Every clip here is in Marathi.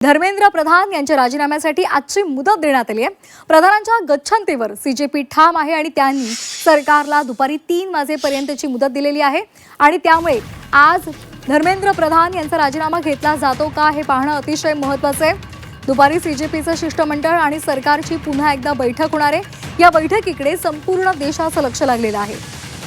धर्मेंद्र प्रधान यांच्या राजीनाम्यासाठी आजची मुदत देण्यात आली आहे। प्रधानांच्या गच्छंतीवर सीजेपी ठाम आहे आणि त्यांनी सरकारला दुपारी 3 वाजेपर्यंतची मुदत दिलेली आहे आणि त्यामुळे आज धर्मेंद्र प्रधान यांचा राजीनामा घेतला जातो का हे पाहणं अतिशय महत्त्वाचं आहे। दुपारी सीजेपीचं शिष्टमंडळ आणि सरकारची पुन्हा एकदा बैठक होणार आहे। या बैठकीकडे संपूर्ण देशाचं लक्ष लागलेलं आहे।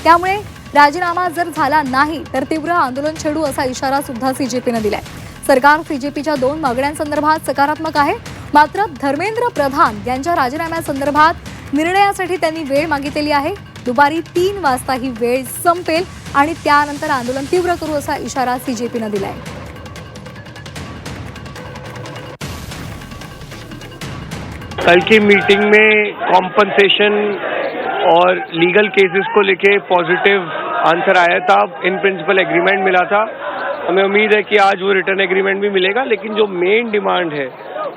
त्यामुळे राजीनामा जर झाला नाही तर तीव्र आंदोलन छेडू असा इशारा सुद्धा सीजेपीने दिलाय। सरकार सीजेपीच्या 2 मागण्यांसंदर्भात सकारात्मक आहे, मात्र धर्मेंद्र प्रधान यांच्या राजीनाम्यासंदर्भात निर्णयासाठी त्यांनी वेळ मागितलेली आहे। दुपारी 3 वाजता ही वेळ संपेल आणि त्यानंतर आंदोलन तीव्र करू असा इशारा सीजेपीने दिलाय। कल की मीटिंग में कॉम्पनसेशन और लीगल केसेस को लेके पॉजिटिव आंसर आया था। इन प्रिंसिपल एग्रीमेंट मिला था। हमें उम्मीद है कि आज वो रिटर्न एग्रीमेंट भी मिलेगा, लेकिन जो मेन डिमांड है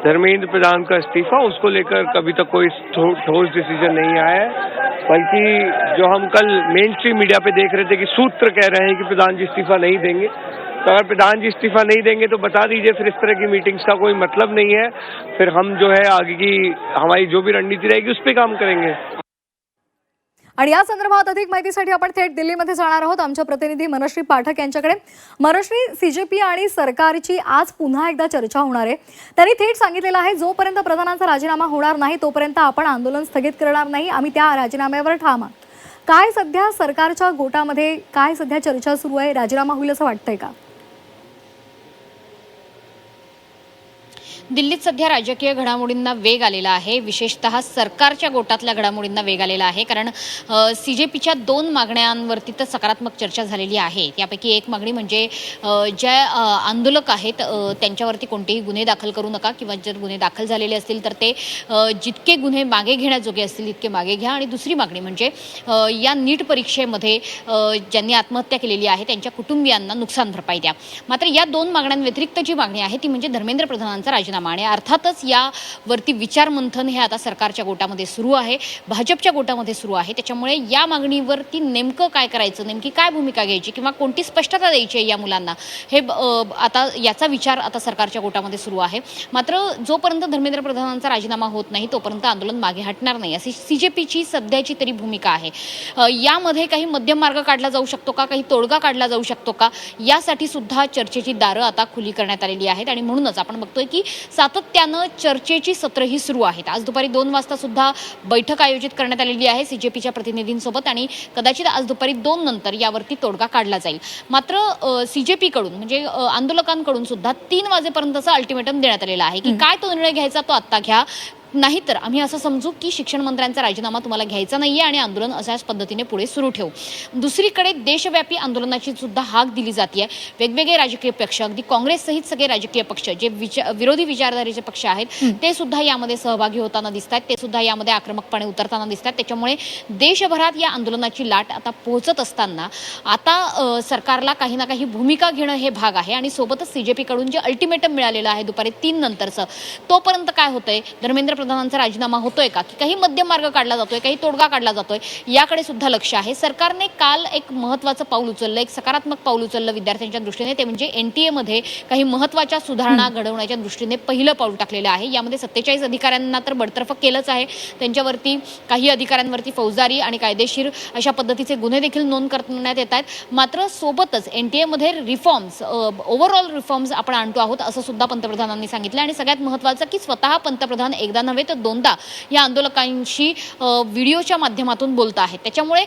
धर्मेंद्र प्रधान का इस्तीफा, उसको लेकर कभी तक कोई ठोस डिसीजन नहीं आया है। बल्कि जो हम कल मेन स्ट्रीम मीडिया पे देख रहे थे कि सूत्र कह रहे हैं कि प्रधान जी इस्तीफा नहीं देंगे, तो अगर प्रधान जी इस्तीफा नहीं देंगे तो बता दीजिए, फिर इस तरह की मीटिंग्स का कोई मतलब नहीं है। फिर हम जो है आगे की हमारी जो भी रणनीति रहेगी उस पर काम करेंगे। आणि या संदर्भात अधिक माहितीसाठी आपण थेट दिल्लीमध्ये जाणार आहोत आमच्या प्रतिनिधी मनश्री पाठक यांच्याकडे। मनश्री, सीजेपी आणि सरकारची आज पुन्हा एकदा चर्चा होणार आहे। त्यांनी थेट सांगितलेलं आहे जोपर्यंत प्रधानांचा राजीनामा होणार नाही तोपर्यंत आपण आंदोलन स्थगित करणार नाही, आम्ही त्या राजीनाम्यावर ठाम आहोत। काय सध्या सरकारच्या गोटामध्ये काय सध्या चर्चा सुरू आहे? राजीनामा होईल असं वाटतंय का? दिल्लीत सध्या राजकीय घडामोडींना वेग आलेला आहे, विशेषतः सरकारच्या गोटातल्या घडामोडींना वेग आलेला आहे। कारण सीजेपीच्या 2 मागण्यांवरती तर सकारात्मक चर्चा झालेली आहे। त्यापैकी एक मागणी म्हणजे ज्या आंदोलक आहेत त्यांच्यावरती कोणतेही गुन्हे दाखल करू नका, किंवा जर गुन्हे दाखल झालेले असतील तर ते जितके गुन्हे मागे घेण्याजोगे असतील तितके मागे घ्या। आणि दुसरी मागणी म्हणजे या नीट परीक्षेमध्ये ज्यांनी आत्महत्या केलेली आहे त्यांच्या कुटुंबियांना नुकसान भरपाई द्या। मात्र या 2 मागण्यांव्यतिरिक्त जी मागणी आहे ती म्हणजे धर्मेंद्र प्रधानांचा राजीनामा। आणि अर्थातच यावरती विचारमंथन हे आता सरकारच्या गोटामध्ये सुरू आहे, भाजपच्या गोटामध्ये सुरू आहे। त्याच्यामुळे या मागणीवरती नेमकं काय करायचं, नेमकी काय भूमिका घ्यायची किंवा कोणती स्पष्टता द्यायची आहे या मुलांना, हे आता याचा विचार आता सरकारच्या गोटामध्ये सुरू आहे। मात्र जोपर्यंत धर्मेंद्र प्रधानांचा राजीनामा होत नाही तोपर्यंत आंदोलन मागे हटणार नाही अशी सीजेपीची सध्याची तरी भूमिका आहे। यामध्ये काही मध्यम मार्ग काढला जाऊ शकतो का, काही तोडगा काढला जाऊ शकतो का, यासाठी सुद्धा चर्चेची दारं आता खुली करण्यात आलेली आहेत। आणि म्हणूनच आपण बघतोय की सातत्यानं चर्चेची सत्रही सुरू आहेत। आज दुपारी 2 वाजता सुद्धा बैठक आयोजित करण्यात आलेली आहे सीजेपीच्या प्रतिनिधींसोबत आणि कदाचित आज दुपारी 2 नंतर यावरती तोडगा काढला जाईल। मात्र सीजेपीकडून म्हणजे आंदोलकांकडून सुद्धा 3 वाजेपर्यंतचा अल्टिमेटम देण्यात आलेला आहे की काय तो निर्णय घ्यायचा तो आत्ता घ्या, नाहीतर आम्ही असं समजू की शिक्षण मंत्र्यांचा राजीनामा तुम्हाला घ्यायचा नाहीये आणि आंदोलन अशाच पद्धतीने पुढे सुरू ठेवू। दुसरीकडे देशव्यापी आंदोलनाची सुद्धा हाक दिली जाते। वेगवेगळे राजकीय पक्ष, अगदी काँग्रेस सहित सगळे राजकीय पक्ष जे विरोधी विचारधारेचे पक्ष आहेत ते सुद्धा यामध्ये सहभागी होताना दिसतात, ते सुद्धा यामध्ये आक्रमकपणे उतरताना दिसतात। त्याच्यामुळे देशभरात या आंदोलनाची लाट आता पोहोचत असताना आता सरकारला काही ना काही भूमिका घेणं हे भाग आहे। आणि सोबतच सीजेपीकडून जे अल्टिमेटम मिळालेलं आहे दुपारी 3 नंतरचं, तोपर्यंत काय होतंय, धर्मेंद्र प्रधानांचा राजीनामा होतोय का, की काही मध्यम मार्ग काढला जातोय, काही तोडगा काढला जातोय, याकडे सुद्धा लक्ष आहे। सरकारने काल एक महत्त्वाचं पाऊल उचललं, एक सकारात्मक पाऊल उचललं विद्यार्थ्यांच्या दृष्टीने, ते म्हणजे एनटीए मध्ये काही महत्त्वाच्या सुधारणा घडवण्याच्या दृष्टीने पहिलं पाऊल टाकलेलं आहे। यामध्ये 47 अधिकाऱ्यांना तर बडतर्फ केलंच आहे, त्यांच्यावरती काही अधिकाऱ्यांवरती फौजदारी आणि कायदेशीर अशा पद्धतीचे गुन्हे देखील नोंद करण्यात येत आहेत। मात्र सोबतच एनटीए मध्ये रिफॉर्म्स, ओव्हरऑल रिफॉर्म्स आपण आणतो आहोत असं सुद्धा पंतप्रधानांनी सांगितलं। आणि सगळ्यात महत्त्वाचं की स्वतः पंतप्रधान एकदा नव्हे तर 2दा या आंदोलकांशी व्हिडिओच्या माध्यमातून बोलत आहेत। त्याच्यामुळे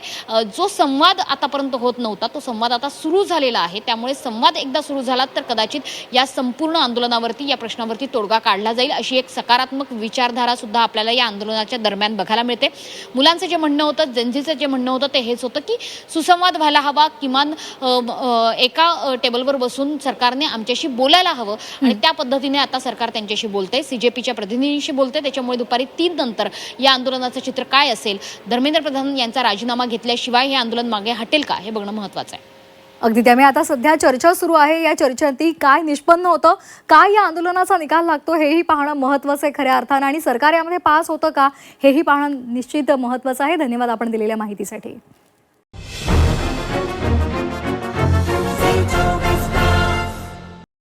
जो संवाद आतापर्यंत होत नव्हता तो संवाद आता सुरू झालेला आहे। त्यामुळे संवाद एकदा सुरू झाला तर कदाचित या संपूर्ण आंदोलनावरती, या प्रश्नावरती तोडगा काढला जाईल अशी एक सकारात्मक विचारधारा सुद्धा आपल्याला या आंदोलनाच्या दरम्यान बघायला मिळते। मुलांचं जे म्हणणं होतं, जनजीचं जे म्हणणं होतं ते हेच होतं की सुसंवाद व्हायला हवा, किमान एका टेबलवर बसून सरकारने आमच्याशी बोलायला हवं। आणि त्या पद्धतीने आता सरकार त्यांच्याशी बोलतंय, सीजेपीच्या प्रतिनिधींशी बोलतंय। त्याच्यामुळे दुपारी 3 नंतर या आंदोलनाचं चित्र काय असेल, धर्मेंद्र प्रधान यांचा राजीनामा घेतल्याशिवाय हे आंदोलन मागे हटेल का, हे बघणं महत्त्वाचं आहे। अगदी त्यामुळे आता सध्या चर्चा सुरू आहे। या चर्चेतही काय निष्पन्न होतं, काय या आंदोलनाचा निकाल लागतो हेही पाहणं महत्त्वाचं आहे खऱ्या अर्थानं, आणि सरकार यामध्ये पास होतं का हेही पाहणं निश्चित महत्त्वाचं आहे। धन्यवाद आपण दिलेल्या माहितीसाठी।